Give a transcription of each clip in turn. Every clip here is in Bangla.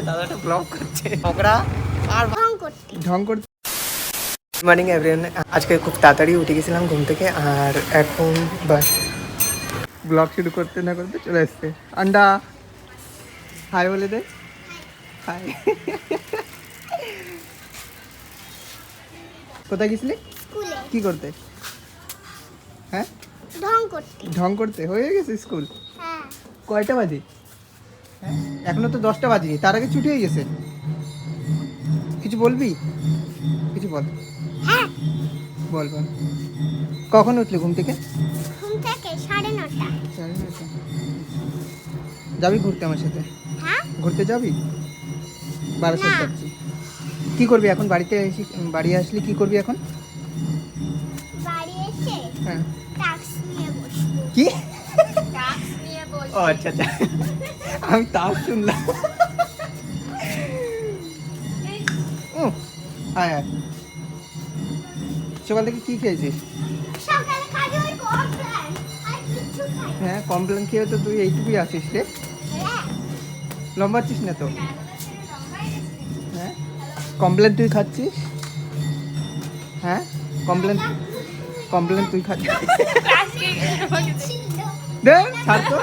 দাদাটা ব্লগ করছে ঝগড়া আর ঢং করছে। মর্নিং এভরিওয়ান, আজকে খুব তাড়াতাড়ি উঠে গেছিলাম ঘুম থেকে আর এখন বাস ব্লগ শুরু করতে না করতে চলে এসছে। আন্ডা হাই বলে দে। হাই। কোথায় গেছিলি? কি করতে? হ্যাঁ, ঢং করতে। হয়ে গেছে স্কুল? কয়টা বাজে? এখনো তো 10টা বাজেনি, তার আগে ছুটি হয়ে গেছে। কিছু বলবি? কিছু বল। বল বল। কখন উঠলি ঘুম থেকে? 9:30। যাবি ঘুরতে আমার সাথে? ঘুরতে যাবি? বারাসাত যাচ্ছি। কি করবি এখন? বাড়িতে এসে বাড়ি আসলে কি করবি এখন? বাড়ি এসে হ্যাঁ, টাস্ক নিয়ে বসবো। কি? টাস্ক নিয়ে ও বসবো। আচ্ছা আচ্ছা, আমি তাও শুনলাম। ও আয় আয়। সকাল থেকে কি খেয়েছিস? সকালে খালি ওই কমপ্লেন আর কিছু খাই না। হ্যাঁ, কমপ্লেন খেয়ে তো তুই এইটুকুই আসিস রে। হ্যাঁ, লম্বাচ্ছিস না তো। হ্যাঁ, কমপ্লেন তুই খাচ্ছিস? হ্যাঁ, কমপ্লেন কমপ্লেন তুই খাচ্ছিস? দে ছাড় তো।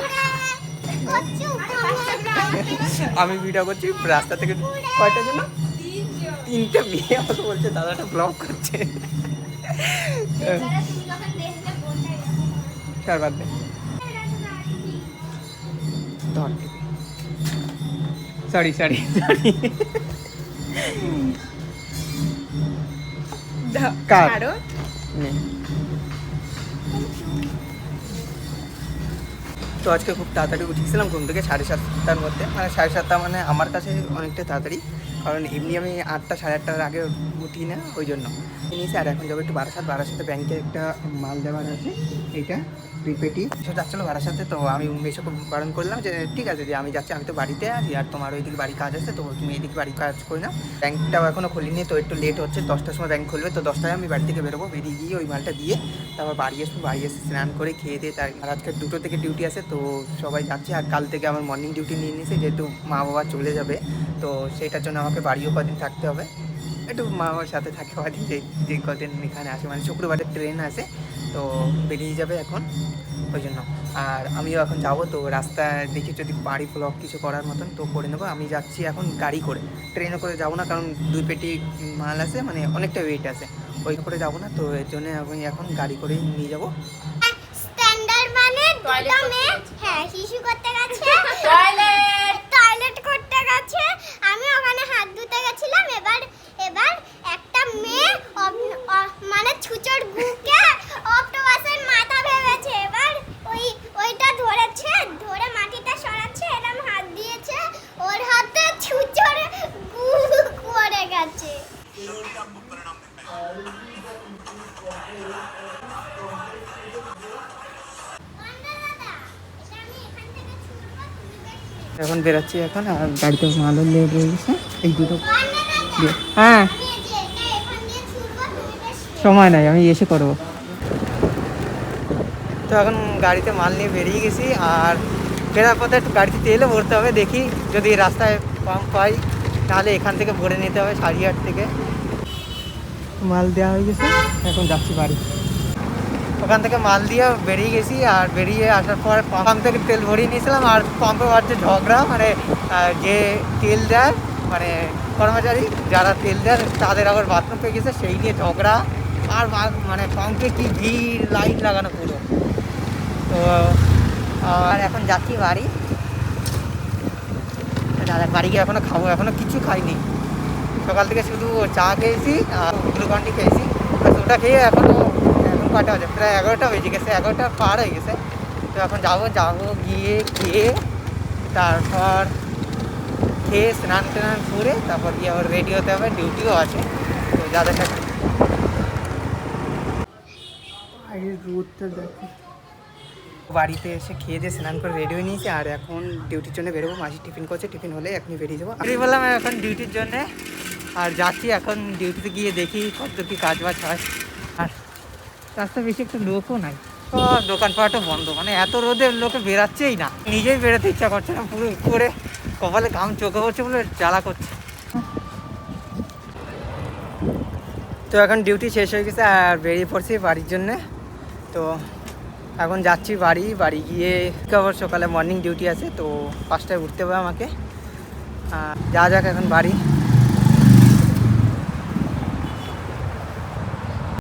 আমি ভিডিও করছি রাস্তা থেকে। কয়টা জন? 3টে মেয়ে আমাকে বলছে দাদাটা ব্লগ করছে। ছাড় বাদ দে। ধর সরি সরি সরি। কার? নে। তো আজকে খুব তাড়াতাড়ি উঠেছিলাম ঘুম থেকে 7:30টার মধ্যে, মানে 7:30 মানে আমার কাছে অনেকটা তাড়াতাড়ি, কারণ এমনি আমি 8টা 8:30টার আগে উঠি না, ওই জন্য নিয়েছি। আর এখন যাবো একটু বারাসাতে ব্যাংকে একটা মাল দেওয়ার আছে, এইটা প্রিপেটি এসব যাচ্ছিলো বারাসাতে। তো আমি মেশোকে বারণ করলাম যে ঠিক আছে যে আমি যাচ্ছি, আমি তো বাড়িতে আছি আর তোমার ওইদিকে বাড়ি কাজ আছে, তো তুমি এইদিকে বাড়ি কাজ করে নাও। ব্যাংকটাও এখনও খুলিনি, তো একটু লেট হচ্ছে, 10টার সময় ব্যাংক খুলবে, তো 10টায় আমি বাড়ি থেকে বেরোবো। বেরিয়ে গিয়ে ওই মালটা দিয়ে তারপর বাড়ি আসবো, বাড়ি এসে স্নান করে খেয়ে দিয়ে তার আর আজকে 2টো থেকে ডিউটি আছে, তো সবাই যাচ্ছে। আর কাল থেকে আমার মর্নিং ডিউটি নিয়ে নিয়েছে, যেহেতু মা বাবা চলে যাবে, তো সেটার জন্য আমাকে বাড়িও কদিন থাকতে হবে, একটু মা বাবার সাথে থাকে কদিন, যে কদিন এখানে আসে, মানে শুক্রবারের ট্রেন আছে, তো বেরিয়ে যাবে এখন, ওই জন্য। আর আমিও এখন যাবো, তো রাস্তায় দেখি যদি বাড়ি ব্লগ কিছু করার মতন তো করে নেবো। আমি যাচ্ছি এখন গাড়ি করে, ট্রেনে করে যাবো না, কারণ 2 পেটি মাল আছে, মানে অনেকটা ওয়েট আছে, ওই করে যাবো না, তো এর জন্য আমি এখন গাড়ি করেই নিয়ে যাবো। স্ট্যান্ডার্ড মানে দুটো মেয়ে হ্যাঁ শিশু করতে গেছে, টয়লেট করতে গেছে, আমি ওখানে হাত ধুতে গেছিলাম। এবার একটা মেয়ে মানে ছুচোর গুকে অক্টোপাসের মাথা ভেবেছে। এবার ওইটা ধরেছে, ধরে মাটিটা সরাচ্ছে, এরকম হাত দিয়েছে, ওর হাতে ছুচোর গু পড়ে গেছে। এখন বেরাচ্ছি এখন, আর গাড়িতে মালও লেট হয়ে গেছে, এই দুটো। হ্যাঁ, সময় নাই, আমি এসে করবো। তো এখন গাড়িতে মাল নিয়ে বেরিয়ে গেছি, আর ফেরার পথে একটু গাড়িতে তেলও ভরতে হবে, দেখি যদি রাস্তায় পাম্প পাই, তাহলে এখান থেকে ভরে নিতে হবে সারিয়ার থেকে। মাল দেওয়া হয়ে গেছে, এখন যাচ্ছি বাড়ি। ওখান থেকে মাল দিয়ে বেরিয়ে গেছি, আর বেরিয়ে আসার পর পাম্প থেকে তেল ভরিয়ে নিয়েছিলাম, আর পাম্পে বাড়ছে ঝগড়া, মানে যে তেল দেয়, মানে কর্মচারী যারা তেল দেয় তাদের আবার বাথরুম পেয়ে গেছে, সেই নিয়ে ঝগড়া। আর মানে পাম্পে কি ভিড়, লাইন লাগানো পুরো। তো আর এখন যাচ্ছি বাড়ি। দাদা বাড়ি গিয়ে এখনও খাবো, এখনও কিছু খাইনি, সকাল থেকে শুধু চা খেয়েছি আর গ্লুকন্ডি খেয়েছি, ওটা খেয়ে এখন কটা বাজে, প্রায় 11টা বেজে গেছে, 11টা পার হয়ে গেছে। তো এখন যাবো গিয়ে খেয়ে, তারপর খেয়ে স্নান টান করে তারপর গিয়ে আবার রেডি হতে হবে, ডিউটিও আছে, তো যাদের সাথে রোদটা দেখো। বাড়িতে এসে খেয়ে দিয়ে স্নান করে রেডি হয়ে নিয়েছি, আর এখন ডিউটির জন্য বেরোবো। মাসি টিফিন করছে, টিফিন হলে এখনই বেরিয়ে যাবো। আমি বললাম এখন ডিউটির জন্যে, আর যাচ্ছি এখন ডিউটিতে গিয়ে দেখি কত কি কাজ বাজ হয়। আর রাস্তা বেশি একটা লোকও নাই, সব দোকানপাটও বন্ধ, মানে এত রোদে লোকে বেরাচ্ছেই না, নিজেই বেরোতে ইচ্ছা করছে না, পুরো করে কপালে ঘাম চোখে পড়ছে বলে জ্বালা করছে। তো এখন ডিউটি শেষ হয়ে গেছে আর বেরিয়ে পড়ছি বাড়ির জন্যে। তো এখন যাচ্ছি বাড়ি গিয়ে আবার সকালে মর্নিং ডিউটি আছে, তো 5টায় উঠতে হবে আমাকে। যা যাক এখন বাড়ি।